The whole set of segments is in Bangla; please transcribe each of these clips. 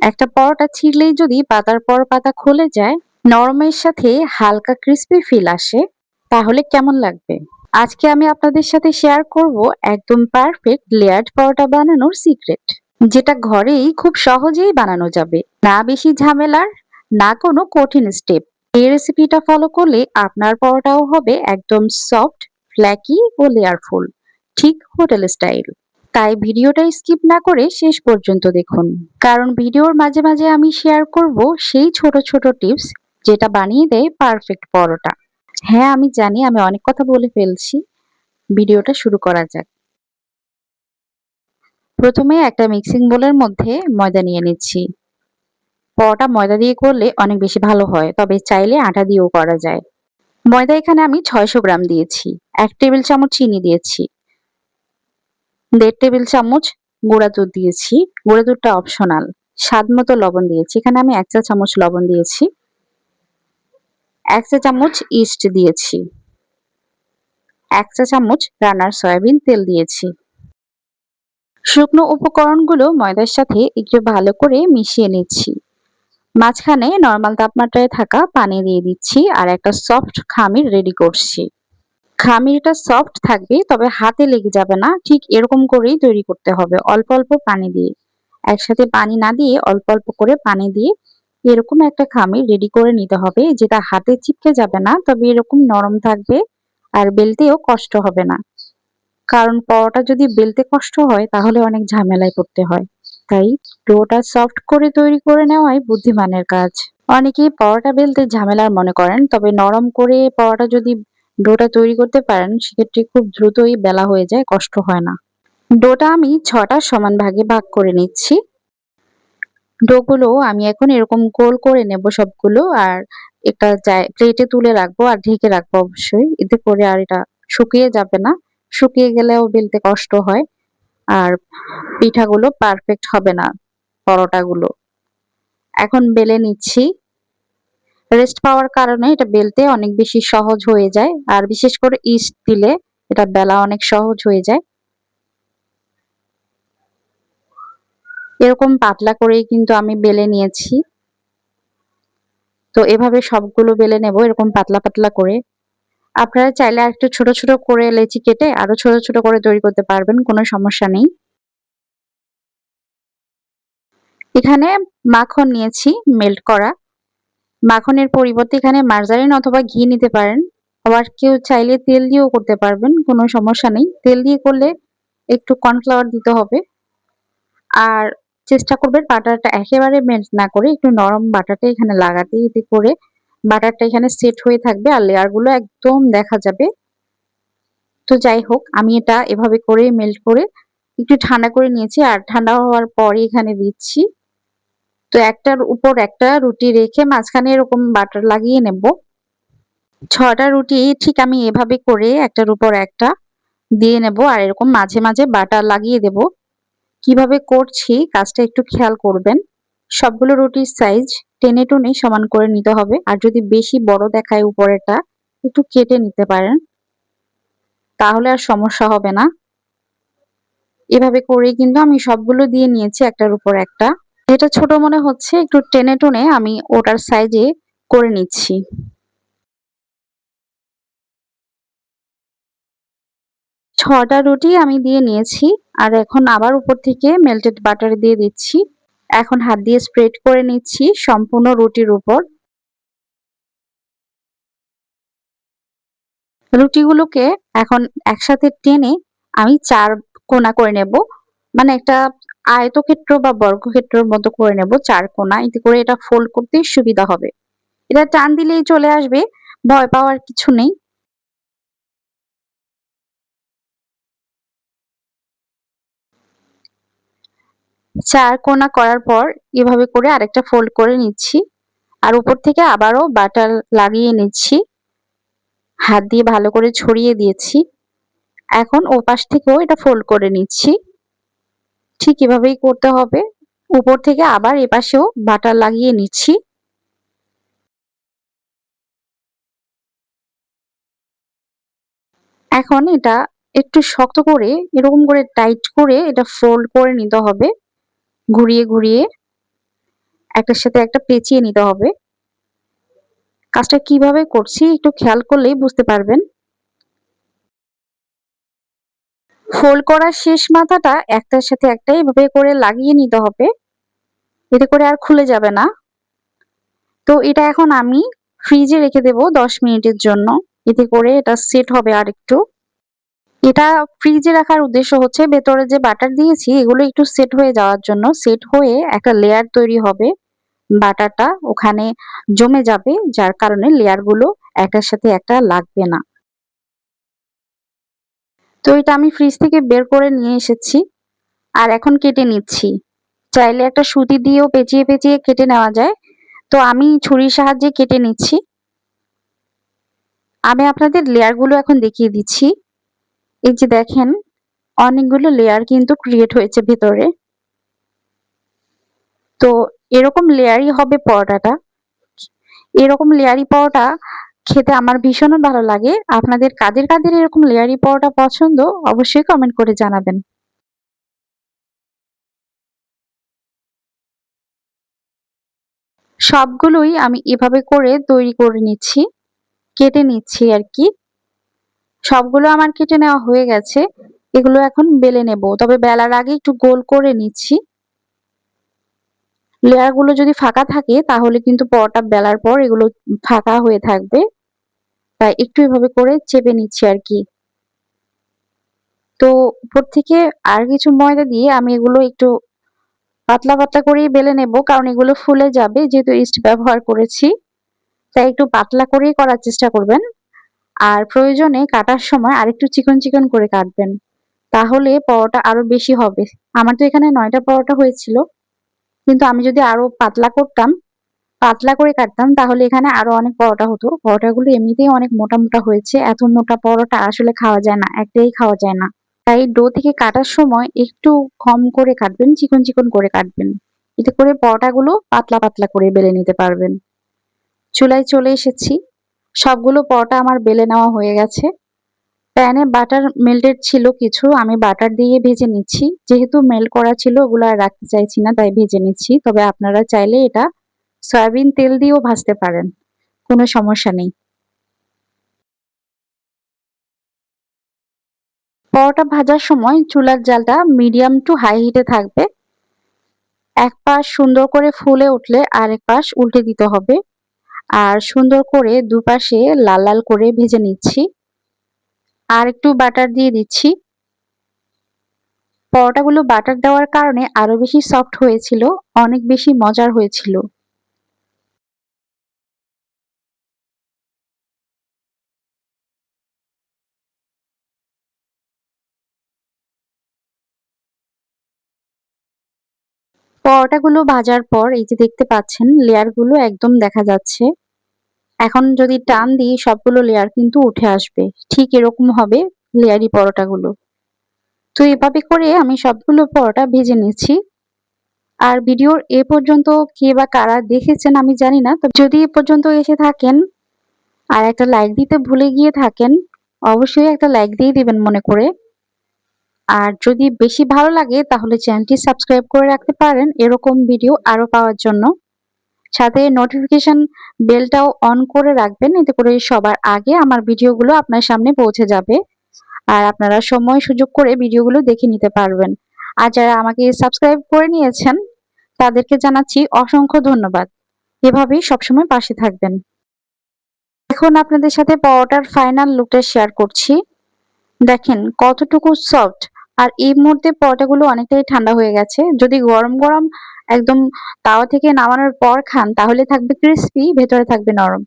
একটা পরোটা ছিঁড়লেই যদি পাতার পর পাতা খুলে যায়, নরমের সাথে হালকা ক্রিস্পি ফিল আসে, তাহলে কেমন লাগবে? আজকে আমি আপনাদের সাথে শেয়ার করব একদম পারফেক্ট লেয়ার্ড পরোটা বানানোর সিক্রেট, যেটা ঘরেই খুব সহজেই বানানো যাবে, না বেশি ঝামেলার, না কোনো কঠিন স্টেপ। এই রেসিপিটা ফলো করলে আপনার পরোটাও হবে একদম সফট, ফ্ল্যাকি ও লেয়ারফুল, ঠিক হোটেল স্টাইল। তাই ভিডিওটা স্কিপ না করে শেষ পর্যন্ত দেখুন, কারণ ভিডিওর মাঝে মাঝে আমি শেয়ার করব সেই ছোট ছোট টিপস যেটা বানিয়ে দেয় পারফেক্ট পরোটা। হ্যাঁ, আমি জানি আমি অনেক কথা বলে ফেলছি। ভিডিওটা শুরু করা যাক। প্রথমে একটা মিক্সিং বোলের মধ্যে ময়দা নিয়ে নিচ্ছি। পরোটা ময়দা দিয়ে করলে অনেক বেশি ভালো হয়, তবে চাইলে আটা দিয়েও করা যায়। ময়দা এখানে আমি 600 গ্রাম দিয়েছি। 1 টেবিল চামচ চিনি দিয়েছি। 1.5 টেবিল চামচ গুঁড়া দুধ দিয়েছি। গুঁড়া দুধটা অপশনাল। স্বাদ মতো লবণ দিয়েছি। এখানে আমি 1 চা চামচ লবণ দিয়েছি। 1 চা চামচ ইস্ট দিয়েছি। 1 চা চামচ রান্নার সয়াবিন তেল দিয়েছি। শুকনো উপকরণগুলো ময়দার সাথে একটু ভালো করে মিশিয়ে নিচ্ছি। মাঝখানে নরমাল তাপমাত্রায় থাকা পানি দিয়ে দিচ্ছি আর একটা সফট খামির রেডি করছি। খামিরটা সফট থাকবে, তবে হাতে লেগে যাবে না, ঠিক এরকম করেই তৈরি করতে হবে, অল্প অল্প পানি দিয়ে। একসাথে পানি না দিয়ে অল্প অল্প করে পানি দিয়ে এরকম একটা খামির রেডি করে নিতে হবে, যেটা হাতে চিপকে যাবে না, তবে এরকম নরম থাকবে আর বেলতেও কষ্ট হবে না। কারণ পরোটা যদি বেলতে কষ্ট হয় তাহলে অনেক ঝামেলায় পড়তে হয়। তাই ডোটা সফট করে তৈরি করে নেওয়াই বুদ্ধিমানের কাজ। অনেকেই পরোটা বেলতে ঝামেলার মনে করেন, তবে নরম করে পরোটা যদি ডোটা তৈরি করতে পারেন সেক্ষেত্রে খুব দ্রুতই বেলা হয়ে যায়, কষ্ট হয় না। ডোটা আমি 6টা সমান ভাগে ভাগ করে নিচ্ছি। ডোগুলো আমি এখন এরকম গোল করে নেব সবগুলো, আর একটা প্লেটে তুলে রাখবো আর ঢেকে রাখবো অবশ্যই, এতে করে আর এটা শুকিয়ে যাবে না। শুকিয়ে গেলেও বেলতে কষ্ট হয় আর পিঠাগুলো পারফেক্ট হবে না, পরোটাগুলো। এখন বেলে নিচ্ছি। রেস্ট পাওয়ার কারণে এটা বেলতে অনেক বেশি সহজ হয়ে যায়, আর বিশেষ করে ইস্ট দিলে এটা বেলা অনেক সহজ হয়ে যায়। এরকম পাতলা করেই কিন্তু আমি বেলে নিয়েছি। তো এভাবে সবগুলো বেলে নেব এরকম পাতলা পাতলা করে। আপনারা চাইলে আরেকটু ছোট ছোট করে লেচি কেটে আরো ছোট ছোট করে তৈরি করতে পারবেন, কোনো সমস্যা নেই। এখানে মাখন নিয়েছি মেল্ট করা। মাখনের পরিবর্তে এখানে মার্জারিন অথবা ঘি নিতে পারেন। আবার কেউ চাইলে তেল দিয়েও করতে পারবেন, কোনো সমস্যা নেই। তেল দিয়ে করলে একটু কর্নফ্লাওয়ার দিতে হবে। আর চেষ্টা করবেন বাটারটা একেবারে মেল্ট না করে একটু নরম বাটারটা এখানে লাগাতে, এতে করে বাটারটা এখানে সেট হয়ে থাকবে আর লেয়ার গুলো একদম দেখা যাবে। তো যাই হোক, আমি এটা এভাবে করে মেল্ট করে একটু ঠান্ডা করে নিয়েছি আর ঠান্ডা হওয়ার পরে এখানে দিচ্ছি। তো একটার উপর একটা রুটি রেখে মাঝখানে এরকম বাটার লাগিয়ে নেব। 6টা রুটি ঠিক আমি এভাবে করে একটার উপর একটা দিয়ে নেব আর এরকম মাঝে মাঝে বাটার লাগিয়ে দেব। কিভাবে করছি কাজটা একটু খেয়াল করবেন। সবগুলো রুটির সাইজ টেনে টুনে সমান করে নিতে হবে, আর যদি বেশি বড় দেখায় উপরেরটা একটু কেটে নিতে পারেন, তাহলে আর সমস্যা হবে না। এভাবে করেই কিন্তু আমি সবগুলো দিয়ে নিয়েছি একটার উপর একটা। যেটা ছোট মনে হচ্ছে একটু টেনে টুনে আমি ওটার সাইজে করে নিচ্ছি। 6টা রুটি আমি দিয়ে নিয়েছি আর এখন আবার উপর থেকে মেল্টেড বাটার দিয়ে দিচ্ছি। এখন হাত দিয়ে স্প্রেড করে নিচ্ছি সম্পূর্ণ রুটির উপর। রুটিগুলোকে এখন একসাথে টেনে আমি 4 কোনা করে নেব। মানে একটা আয়তক্ষেত্র বা বর্গক্ষেত্রের মতো করে নেব 4 কোনা। এতে করে এটা ফোল্ড করতে সুবিধা হবে। এটা টান দিলেই চলে আসবে, ভয় পাওয়ার কিছু নেই। 4 কোনা করার পর এভাবে করে আরেকটা ফোল্ড করে নিচ্ছি আর উপর থেকে আবারও বাটার লাগিয়ে নিচ্ছি। হাত দিয়ে ভালো করে ছড়িয়ে দিয়েছি। এখন ওপাশ থেকেও এটা ফোল্ড করে নিচ্ছি। ঠিক এভাবেই করতে হবে। উপর থেকে আবার এপাশেও বাটার লাগিয়ে নিচ্ছি। এখন এটা একটু শক্ত করে এরকম করে টাইট করে এটা ফোল্ড করে নিতে হবে ঘুরিয়ে ঘুরিয়ে। একটার সাথে একটা পেঁচিয়ে নিতে হবে। কাজটা কিভাবে করছি একটু খেয়াল করলেই বুঝতে পারবেন। ফোল্ড করার শেষ মাথাটা একটার সাথে একটা এভাবে করে লাগিয়ে নিতে হবে। এতে করে আর খুলে যাবে না। তো এটা এখন আমি ফ্রিজে রেখে দেব 10 মিনিটের জন্য। এতে করে এটা সেট হবে আরেকটু। এটা ফ্রিজে রাখার উদ্দেশ্য হচ্ছে ভেতরে যে বাটার দিয়েছি এগুলো একটু সেট হয়ে যাওয়ার জন্য। সেট হয়ে একটা লেয়ার তৈরি হবে। বাটারটা ওখানে জমে যাবে, যার কারণে লেয়ারগুলো একটার সাথে একটা লাগবে না। তো এটা আমি ফ্রিজ থেকে বের করে নিয়ে এসেছি আর এখন কেটে নিচ্ছি। চাইলে একটা সুতি দিয়েও পেঁচিয়ে পেঁচিয়ে কেটে নেওয়া যায়। তো আমি ছুরির সাহায্যে কেটে নিচ্ছি। আমি আপনাদের লেয়ারগুলো এখন দেখিয়ে দিচ্ছি। এই যে দেখেন, অনেকগুলো লেয়ার কিন্তু ক্রিয়েট হয়েছে ভেতরে। তো এরকম লেয়ারই হবে পরোটাটা। এরকম লেয়ারি পরোটা খেতে আমার ভীষণ ভালো লাগে। আপনাদের কাদের কাদের এরকম লেয়ারি পরোটা পছন্দ অবশ্যই কমেন্ট করে জানাবেন। সবগুলোই আমি এভাবে করে তৈরি করে নিচ্ছি, কেটে নিচ্ছি আর কি। সবগুলো আমার কেটে নেওয়া হয়ে গেছে। এগুলো এখন বেলে নেব, তবে বেলার আগে একটু গোল করে নিচ্ছি। লেয়ারগুলো যদি ফাঁকা থাকে তাহলে কিন্তু পরোটা বেলার পর এগুলো ফাঁকা হয়ে থাকবে, তাই একটু এভাবে করে চেপে নিচ্ছি আর কি। তো উপর থেকে আর কিছু ময়দা দিয়ে আমি এগুলো একটু পাতলা পাতলা করেই বেলে নেব, কারণ এগুলো ফুলে যাবে যেহেতু ইস্ট ব্যবহার করেছি। তাই একটু পাতলা করেই করার চেষ্টা করবেন। আর প্রয়োজনে কাটার সময় আরেকটু চিকন চিকন করে কাটবেন, তাহলে পরোটা আরো বেশি হবে। আমার তো এখানে 9টা পরোটা হয়েছিল, কিন্তু আমি যদি আরো পাতলা করতাম, পাতলা করে কাটতাম, তাহলে এখানে আরো অনেক পরোটা হতো। পরোটাগুলো এমনিতেই অনেক মোটা মোটা হয়েছে, এত মোটা পরোটা আসলে খাওয়া যায় না, একটাই খাওয়া যায় না। তাই ডো থেকে কাটার সময় একটু কম করে কাটবেন, চিকন চিকন করে কাটবেন। এতে করে পরোটাগুলো পাতলা পাতলা করে বেলে নিতে পারবেন। চুলায় চলে এসেছি, সবগুলো পরোটা আমার বেলে নেওয়া হয়ে গেছে। প্যানে বাটার মেল্টেড ছিল কিছু, আমি বাটার দিয়ে ভেজে নিচ্ছি। যেহেতু মেল্ট করা ছিল ওগুলো আর রাখতে চাইছি না, তাই ভেজে নিচ্ছি। তবে আপনারা চাইলে এটা সয়াবিন তেল দিয়েও ভাজতে পারেন, কোনো সমস্যা নেই। পরোটা ভাজার সময় চুলার জালটা মিডিয়াম টু হাই হিটে থাকবে। এক পাশ সুন্দর করে ফুলে উঠলে আরেক পাশ উল্টে দিতে হবে। আর সুন্দর করে দুপাশে লাল লাল করে ভেজে নিচ্ছি। আর একটু বাটার দিয়ে দিচ্ছি। পরোটাগুলো বাটার দেওয়ার কারণে আরো বেশি সফট হয়েছিল, অনেক বেশি মজার হয়েছিল। পরোটাগুলো ভাজার পর এই যে দেখতে পাচ্ছেন লেয়ারগুলো একদম দেখা যাচ্ছে। এখন যদি টান দিই সবগুলো লেয়ার কিন্তু উঠে আসবে। ঠিক এরকম হবে লেয়ারি পরোটাগুলো। তো এভাবে করে আমি সবগুলো পরোটা ভেজে নিচ্ছি। আর ভিডিওর এ পর্যন্ত কে বা কারা দেখেছেন আমি জানি না। তো যদি এ পর্যন্ত এসে থাকেন আর একটা লাইক দিতে ভুলে গিয়ে থাকেন, অবশ্যই একটা লাইক দিয়ে দিবেন মনে করে। আর যদি বেশি ভালো লাগে তাহলে চ্যানেলটি সাবস্ক্রাইব করে রাখতে পারেন এরকম ভিডিও আরো পাওয়ার জন্য। সাথে নোটিফিকেশন বেলটাও অন করে রাখবেন, এতে করে সবার আগে আমার ভিডিওগুলো আপনার সামনে পৌঁছে যাবে। আর আপনারা সময় সুযোগ করে ভিডিওগুলো দেখে নিতে পারবেন। আর যারা আমাকে সাবস্ক্রাইব করে নিয়েছেন তাদেরকে জানাচ্ছি অসংখ্য ধন্যবাদ। এভাবেই সবসময় পাশে থাকবেন। এখন আপনাদের সাথে পরোটার ফাইনাল লুকটা শেয়ার করছি। দেখেন কতটুকু সফট। আর এই মুহূর্তে পরোটাগুলো অনেকটাই ঠান্ডা হয়ে গেছে। যদি গরম গরম একদম তাওয়া থেকে নামানোর পর খান তাহলে থাকবে ক্রিস্পি, ভেতরে থাকবে নরম।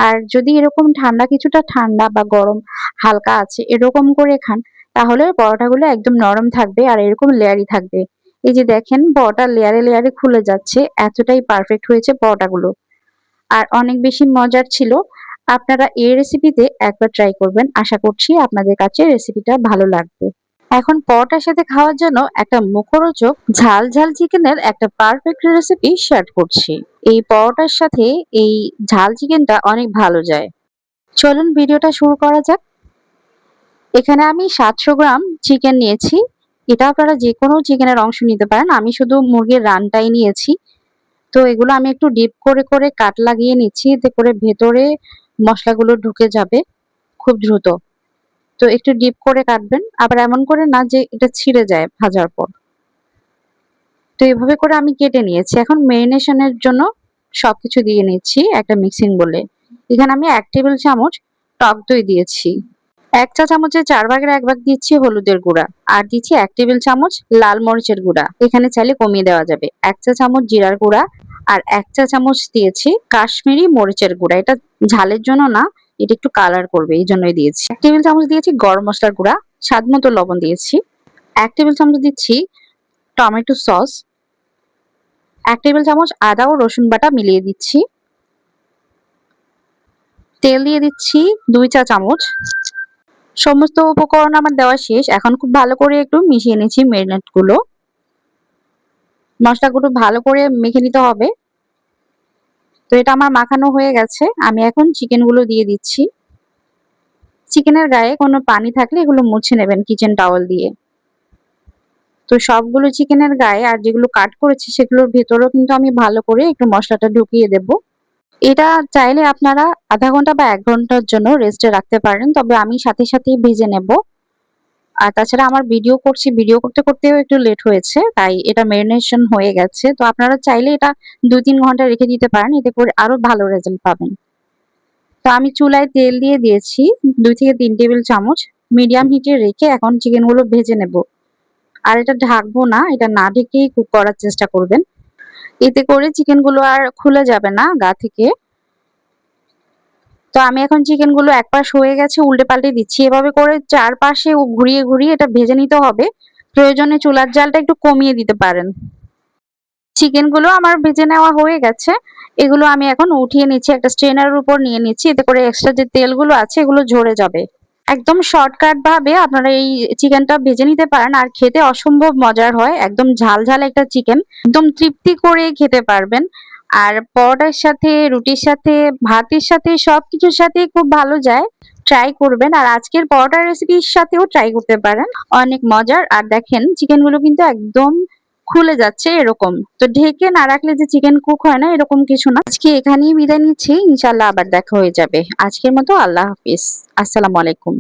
আর যদি এরকম ঠান্ডা, কিছুটা ঠান্ডা বা গরম হালকা আছে এরকম করে খান তাহলে পরোটাগুলো একদম নরম থাকবে আর এরকম লেয়ারি থাকবে। এই যে দেখেন পরোটা লেয়ারে লেয়ারে খুলে যাচ্ছে, এতটাই পারফেক্ট হয়েছে পরোটাগুলো। আর অনেক বেশি মজার ছিল। আপনারা এই রেসিপিতে একবার ট্রাই করবেন, আশা করছি আপনাদের কাছে রেসিপিটা ভালো লাগবে। এখন পরোটার সাথে খাওয়ার জন্য একটা মুখরোচক ঝাল ঝাল চিকেনের একটা পারফেক্ট রেসিপি শেয়ার করছি। এই পরোটার সাথে এই ঝাল চিকেনটা অনেক ভালো যায়। চলুন ভিডিওটা শুরু করা যাক। এখানে আমি 700 গ্রাম চিকেন নিয়েছি। এটা আপনারা যে কোনো চিকেনের অংশ নিতে পারেন, আমি শুধু মুরগির রানটাই নিয়েছি। তো এগুলো আমি একটু ডিপ করে করে কাট লাগিয়ে নিচ্ছি, এতে করে ভেতরে মশলাগুলো ঢুকে যাবে খুব দ্রুত। তো একটু ডিপ করে কাটবেন, আবার এমন করে না যে এটা ছিঁড়ে যায় ভাজার পর। তো এভাবে করে আমি কেটে নিয়েছি। এখন মেরিনেশনের জন্য সবকিছু দিয়ে নিচ্ছি একটা মিক্সিং বোলে। এখানে আমি ১ টেবিল চামচ টক দই দিয়েছি। ১ চা চামচের ৪ ভাগের ১ ভাগ দিচ্ছি হলুদের গুঁড়া। আর দিচ্ছি ১ টেবিল চামচ লাল মরিচের গুঁড়া। এখানে চাইলে কমিয়ে দেওয়া যাবে। ১ চা চামচ জিরার গুঁড়া আর ১ চা চামচ দিয়েছি কাশ্মীরি মরিচের গুঁড়া। এটা ঝালের জন্য না, এটা একটু কালার করবে এইজন্যই দিয়েছি। ১ টেবিল চামচ দিয়েছি গরম মসলার গুঁড়া, স্বাদ মতো লবণ দিয়েছি। ১ টেবিল চামচ দিচ্ছি টমেটো সস। ১ টেবিল চামচ আদা ও রসুন বাটা মিলিয়ে দিচ্ছি। তেল দিয়ে দিচ্ছি ২ চা চামচ। সমস্ত উপকরণ আমার দেওয়া শেষ। এখন খুব ভালো করে একটু মিশিয়ে নিচ্ছি মেরিনেট গুলো। মশলাগুলো ভালো করে মেখে নিতে হবে। তো এটা আমার মাখানো হয়ে গেছে। আমি এখন চিকেন গুলো দিয়ে দিচ্ছি। চিকেনের গায়ে কোনো পানি থাকলে এগুলো মুছে নেবেন কিচেন টাওয়েল দিয়ে। তো সবগুলো চিকেনের গায়ে আর যেগুলো কাট করেছি সেগুলোর ভেতরেও কিন্তু আমি ভালো করে একটু মশলাটা ঢুকিয়ে দেব। এটা চাইলে আপনারা ০.৫ ঘন্টা বা ১ ঘন্টার জন্য রেস্টে রাখতে পারেন। তবে আমি সাথে সাথেই ভেজে নেব। আর তাছাড়া আমার ভিডিও করছি, ভিডিও করতে করতেও একটু লেট হয়েছে। তাই এটা মেরিনেশন হয়ে গেছে। তো আপনারা চাইলে এটা ২-৩ ঘন্টা রেখে দিতে পারেন। এতে করে আরো ভালো রেজাল্ট পাবেন। তো আমি চুলায় তেল দিয়ে দিয়েছি ২ থেকে ৩ টেবিল চামচ। মিডিয়াম হিটে রেখে এখন চিকেনগুলো ভেজে নেব। আর এটা ঢাকবো না, এটা না ঢেকেই কুক করার চেষ্টা করবেন। এতে করে চিকেনগুলো আর খুলে যাবে না গা থেকে। তো আমি এখন চিকেনগুলো এক পাশ হয়ে গেছে উল্টে পাল্টে দিচ্ছি। এভাবে করে চারপাশে ঘুরিয়ে ঘুরিয়ে এটা ভেজে নিতে হবে। প্রয়োজনে চুলার জালটা একটু কমিয়ে দিতে পারেন। চিকেনগুলো আমার ভেজে নেওয়া হয়ে গেছে। এগুলো আমি এখন উঠিয়ে নিচ্ছি, একটা স্ট্রেনারের উপর নিয়ে নিচ্ছি। এতে করে এক্সট্রা যে তেলগুলো আছে এগুলো ঝরে যাবে। একদম শর্টকাট ভাবে আপনারা এই চিকেনটা ভেজে নিতে পারেন। আর খেতে অসম্ভব মজার হয়। একদম ঝাল ঝাল একটা চিকেন। একদম তৃপ্তি করে খেতে পারবেন। আর পরোটার সাথে, রুটির সাথে, ভাতের সাথে সবকিছুর সাথেই খুব ভালো যায়। ট্রাই করবেন। আর আজকের পরোটার রেসিপির সাথেও ট্রাই করতে পারেন। অনেক মজার। আর দেখেন চিকেনগুলো কিন্তু একদম খুলে যাচ্ছে এরকম। তো ঢেকে না রাখলে যে চিকেন কুক হয় না এরকম কিছু না। আজকে এখানেই বিদায় নিচ্ছি। ইনশাআল্লাহ আবার দেখা হয়ে যাবে। আজকের মতো আল্লাহ হাফিজ। আসসালামু আলাইকুম।